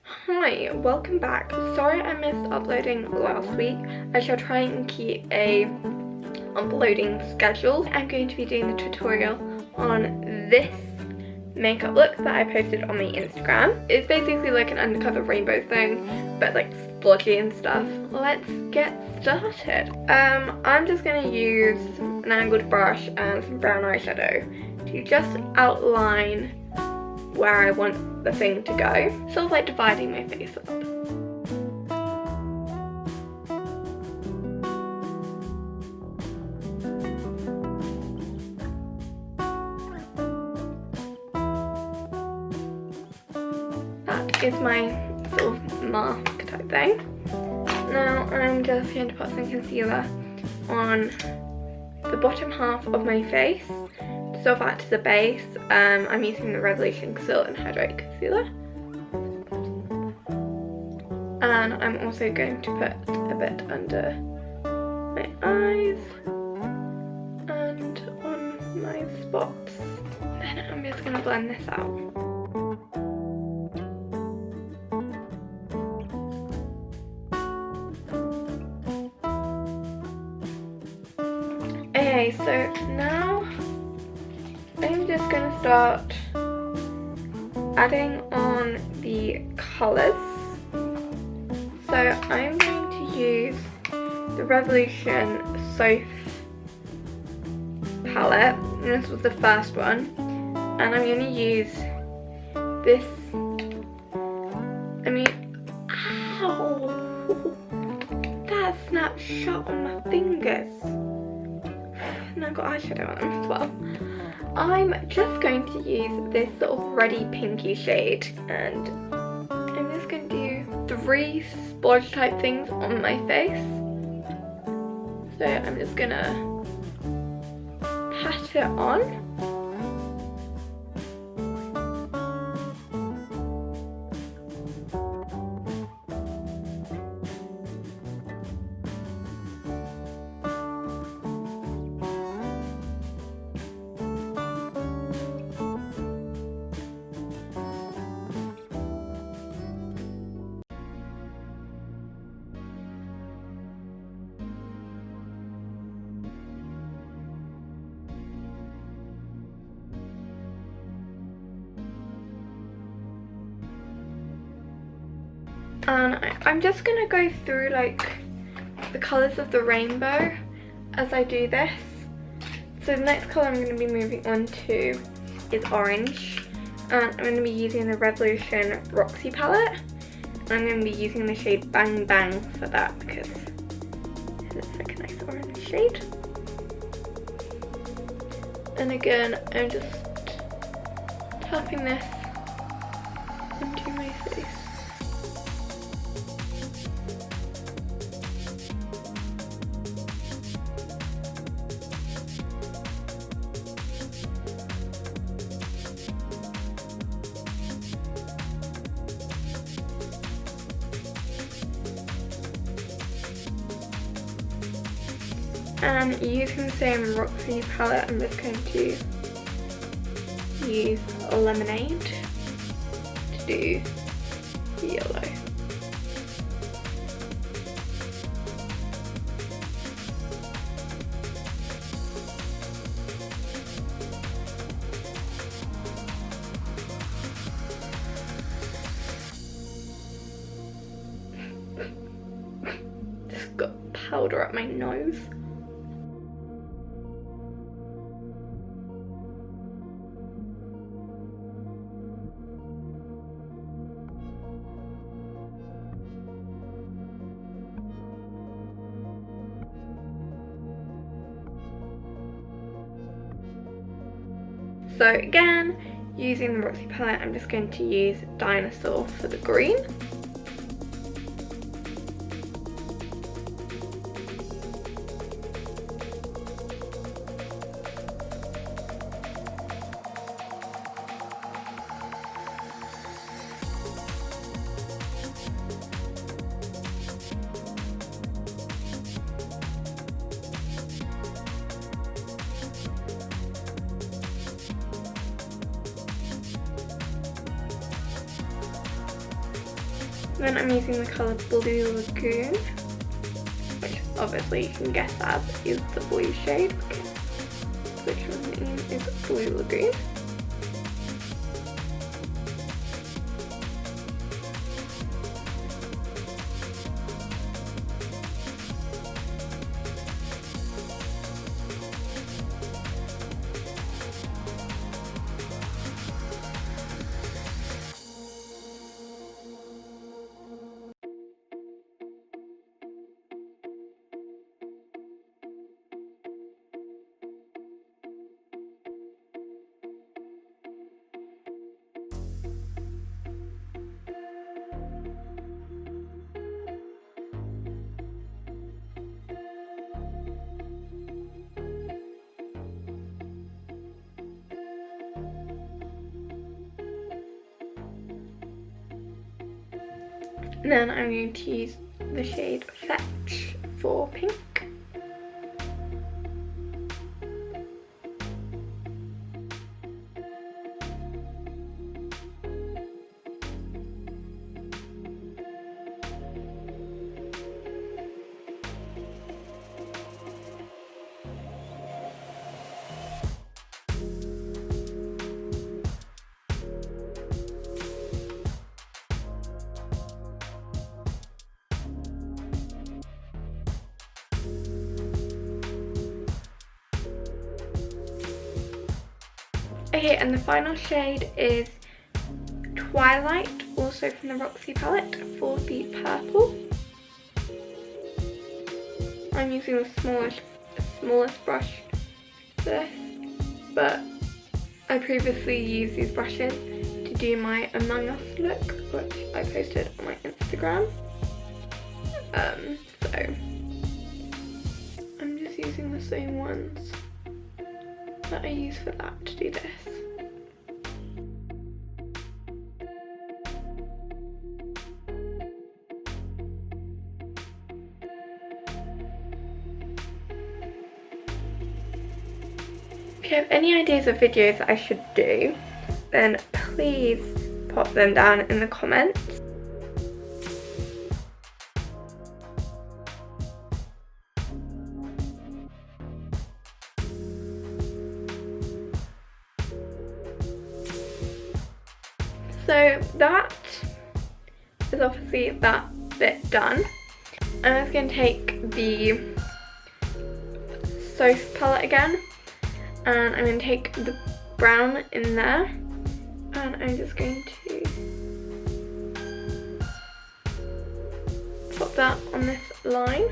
Hi, welcome back. Sorry I missed uploading last week. I shall try and keep a uploading schedule. I'm going to be doing the tutorial on this makeup look that I posted on my Instagram. It's basically like an undercover rainbow thing, but like splodgy and stuff. Let's get started. I'm just going to use an angled brush and some brown eyeshadow to just outline where I want the thing to go. Sort of like dividing my face up. That is my sort of mask type thing. Now I'm just going to put some concealer on the bottom half of my face to sort of act as a base. I'm using the Revolution Conceal and Hydrate Concealer. And I'm also going to put a bit under my eyes and on my spots. Then I'm just going to blend this out. Okay, so now I'm just going to start adding on the colours. So I'm going to use the Revolution Soap palette, and this was the first one, and I'm going to use this, ow, that snapped shut on my fingers. And I've got eyeshadow on them as well. I'm just going to use this sort of reddy pinky shade, and I'm just going to do 3 splodge type things on my face. So I'm just gonna pat it on. And I'm just going to go through like the colours of the rainbow as I do this. So the next colour I'm going to be moving on to is orange. And I'm going to be using the Revolution Roxy palette. And I'm going to be using the shade Bang Bang for that because it looks like a nice orange shade. And again, I'm just tapping this into my face. And using the same Roxy palette, I'm just going to use Lemonade to do the yellow. Just got powder up my nose. So again, using the Roxy palette, I'm just going to use Dinosaur for the green. Then I'm using the colour Blue Lagoon, which obviously you can guess as is the blue shade, which is Blue Lagoon. And then I'm going to use the shade Fetch for pink. Okay, and the final shade is Twilight, also from the Roxy palette, for the purple. I'm using the smallest brush for this, but I previously used these brushes to do my Among Us look, which I posted on my Instagram. So I'm just using the same ones that I used for that to do this. If you have any ideas of videos that I should do, then please pop them down in the comments. So that is obviously that bit done. I'm just going to take the Soph palette again, and I'm going to take the brown in there, and I'm just going to pop that on this line.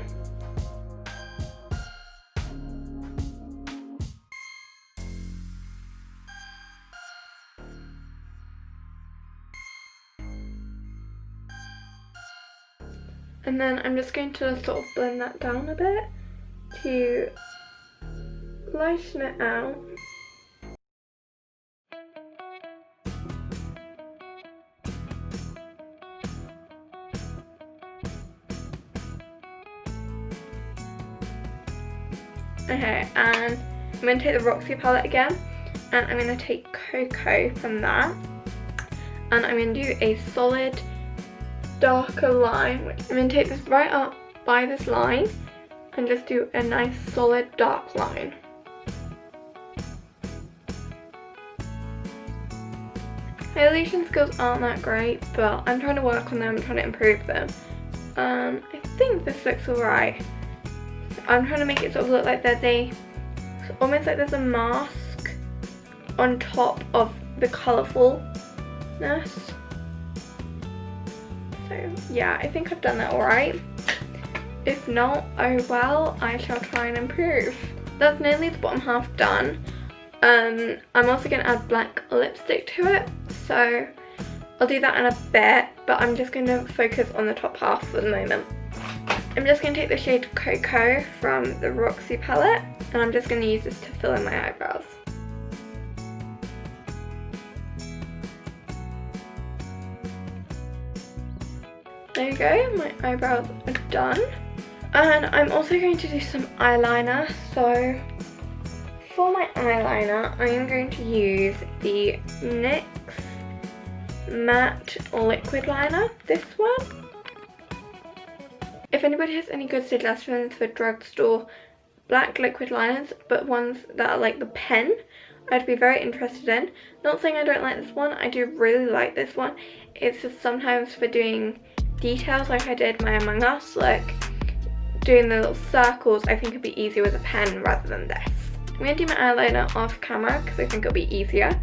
And then I'm just going to sort of blend that down a bit to lighten it out. Okay, and I'm going to take the Roxy palette again, and I'm going to take Cocoa from that, and I'm going to do a solid darker line, which I'm going to take this right up by this line and just do a nice solid dark line. My illusion skills aren't that great, but I'm trying to work on them, I'm trying to improve them. I think this looks alright. I'm trying to make it sort of look like there's almost like there's a mask on top of the colourfulness. So yeah, I think I've done that alright. If not, oh well, I shall try and improve. That's nearly the bottom half done. I'm also going to add black lipstick to it, so I'll do that in a bit, but I'm just going to focus on the top half for the moment. I'm just going to take the shade Cocoa from the Roxy palette, and I'm just going to use this to fill in my eyebrows. There you go, my eyebrows are done. And I'm also going to do some eyeliner. So for my eyeliner, I am going to use the NYX matte liquid liner, this one. If anybody has any good suggestions for drugstore black liquid liners, but ones that are like the pen, I'd be very interested in. Not saying I don't like this one, I do really like this one. It's just sometimes for doing details like I did my Among Us, like doing the little circles, I think it'd be easier with a pen rather than this. I'm going to do my eyeliner off camera because I think it'll be easier,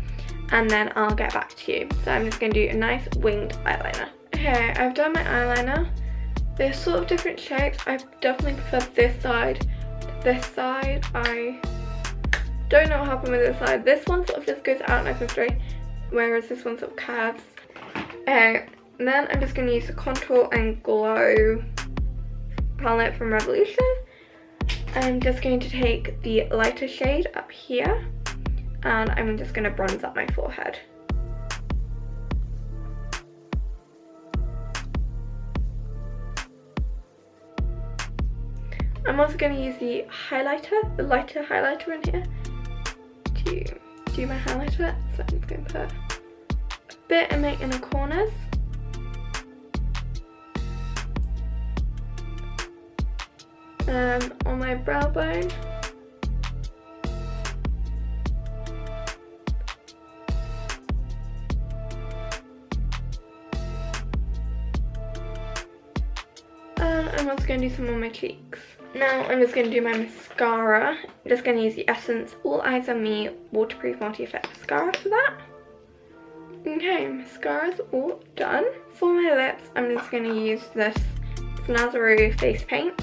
and then I'll get back to you. So I'm just going to do a nice winged eyeliner. Okay, I've done my eyeliner. They're sort of different shapes. I definitely prefer this side to this side. I don't know what happened with this side. This one sort of just goes out nice and straight, whereas this one sort of curves. And then I'm just going to use the Contour and Glow palette from Revolution. I'm just going to take the lighter shade up here, and I'm just going to bronze up my forehead. I'm also going to use the highlighter, the lighter highlighter in here, to do my highlighter. So I'm just going to put a bit in my inner corners. On my brow bone. And I'm also going to do some on my cheeks. Now I'm just going to do my mascara. I'm just going to use the Essence All Eyes on Me Waterproof Multi-Effect Mascara for that. Okay, mascara's all done. For my lips, I'm just going to use this Snazaroo face paint.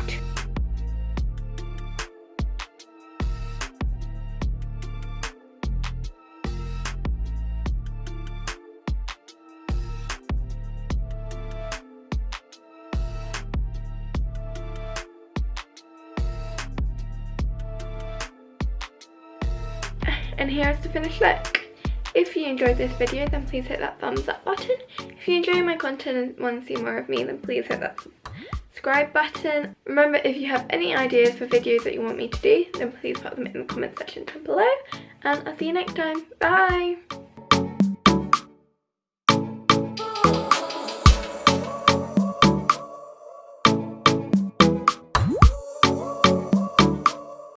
And here's the finished look. If you enjoyed this video, then please hit that thumbs up button. If you enjoy my content and want to see more of me, then please hit that subscribe button. Remember, if you have any ideas for videos that you want me to do, then please put them in the comment section down below. And I'll see you next time. Bye!